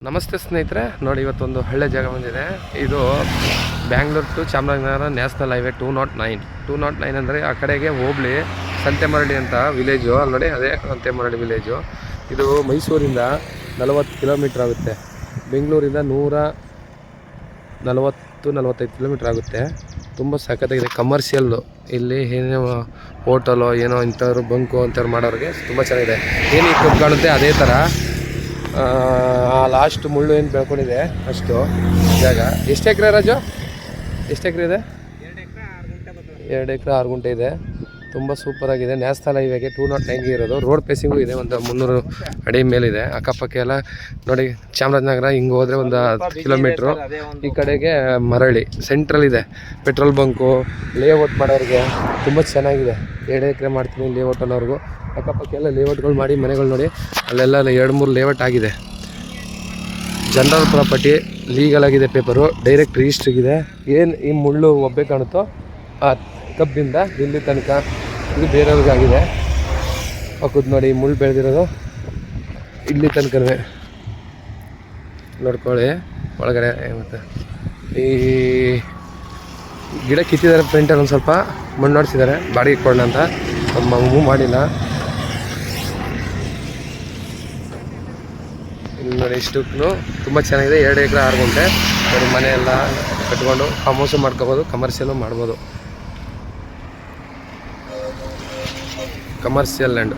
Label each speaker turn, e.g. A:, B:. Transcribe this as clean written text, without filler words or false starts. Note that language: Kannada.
A: ನಮಸ್ತೆ ಸ್ನೇಹಿತರೆ, ನೋಡಿ ಇವತ್ತೊಂದು ಒಳ್ಳೆ ಜಾಗ ಬಂದಿದೆ. ಇದು Bangalore to Chamarajanagar national highway 209 ಅಂದರೆ ಆ ಕಡೆಗೆ ಹೋಬಳಿ ಸಂತೆಮರಡಿ ಅಂತ ವಿಲೇಜು. ಅಲ್ಲಿ ನೋಡಿ, ಅದೇ ಸಂತೆಮರಡಿ ವಿಲೇಜು. ಇದು ಮೈಸೂರಿಂದ 40 ಕಿಲೋಮೀಟ್ರ್ ಆಗುತ್ತೆ. ಬೆಂಗಳೂರಿಂದ 145 ಕಿಲೋಮೀಟ್ರ್ ಆಗುತ್ತೆ. ತುಂಬ ಸಖತ್ತಾಗಿದೆ. ಕಮರ್ಷಿಯಲ್ಲು ಇಲ್ಲಿ ಏನೋ ಹೋಟೆಲು ಏನೋ ಇಂಥವ್ರು ಬಂಕು ಅಂಥವ್ರು ಮಾಡೋರಿಗೆ ತುಂಬ ಚೆನ್ನಾಗಿದೆ. ಏನು ಈಗ ಕಾಣುತ್ತೆ ಅದೇ ಥರ ಲಾಸ್ಟ್ ಮುಳ್ಳು ಏನು ಬೆಳ್ಕೊಂಡಿದೆ ಅಷ್ಟು ಜಾಗ. ಎಷ್ಟು ಎಕರೆ ರಾಜು? ಎಷ್ಟು ಎಕರೆ ಇದೆ? 2 ಎಕರೆ 6 ಗುಂಟೆ ಇದೆ. ತುಂಬ ಸೂಪರಾಗಿದೆ. ನ್ಯಾಷನಲ್ ಹೈವೇಗೆ 209ಗೆ ಇರೋದು. ರೋಡ್ ಪೇಸಿಂಗು ಇದೆ, ಒಂದು 300 ಅಡಿ ಮೇಲಿದೆ. ಅಕ್ಕಪಕ್ಕ ಎಲ್ಲ ನೋಡಿ, ಚಾಮರಾಜನಗರ ಹಿಂಗೆ ಹೋದರೆ ಒಂದು 10 ಕಿಲೋಮೀಟ್ರು. ಈ ಕಡೆಗೆ ಮರಳಿ ಸೆಂಟ್ರಲ್ ಇದೆ. ಪೆಟ್ರೋಲ್ ಬಂಕು, ಲೇಔಟ್ ಮಾಡೋರಿಗೆ ತುಂಬ ಚೆನ್ನಾಗಿದೆ. 2 ಎಕರೆ ಮಾಡ್ತೀನಿ ಲೇಔಟ್ ಅನ್ನೋರ್ಗೂ. ಅಕ್ಕಪಕ್ಕ ಎಲ್ಲ ಲೇಔಟ್ಗಳು ಮಾಡಿ ಮನೆಗಳು ನೋಡಿ, ಅಲ್ಲೆಲ್ಲ 2-3 ಲೇಔಟ್ ಆಗಿದೆ. ಜನರಲ್ ಪ್ರಾಪರ್ಟಿ, ಲೀಗಲ್ ಆಗಿದೆ ಪೇಪರು, ಡೈರೆಕ್ಟ್ ರಿಜಿಸ್ಟ್ರಿಗಿದೆ. ಏನು ಈ ಮುಳ್ಳು ಒಬ್ಬೆ ಕಾಣುತ್ತೋ ಆ ಕಬ್ಬಿಂದ ಇಲ್ಲಿ ತನಕ ಇದು ಬೇರೆಯವ್ರಿಗಾಗಿದೆ. ಹಾಕೋದು ನೋಡಿ, ಮುಳ್ಳು ಬೆಳೆದಿರೋದು ಇಲ್ಲಿ ತನಕವೇ ನೋಡ್ಕೊಳ್ಳಿ. ಒಳಗಡೆ ಮತ್ತು ಈ ಗಿಡ ಕಿತ್ತಿದ್ದಾರೆ. ಫ್ರಂಟಲ್ಲಿ ಒಂದು ಸ್ವಲ್ಪ ಮಣ್ಣು ನೋಡಿಸಿದ್ದಾರೆ ಬಾಡಿಗೆ ಕೊಡೋಣ ಅಂತ. ಮೂವ್ ಮಾಡಿಲ್ಲ. ಇಲ್ಲಿ ನೋಡಿ, ಇಷ್ಟಕ್ಕೂ ತುಂಬ ಚೆನ್ನಾಗಿದೆ. 2 ಎಕರೆ 6 ಗುಂಟೆ ನೋಡಿ. ಮನೆ ಎಲ್ಲ ಕಟ್ಕೊಂಡು ಫಾರ್ಮ್ ಹೌಸು ಮಾಡ್ಕೋಬೋದು, ಕಮರ್ಷಿಯಲ್ಲು ಮಾಡ್ಬೋದು. Commercial land.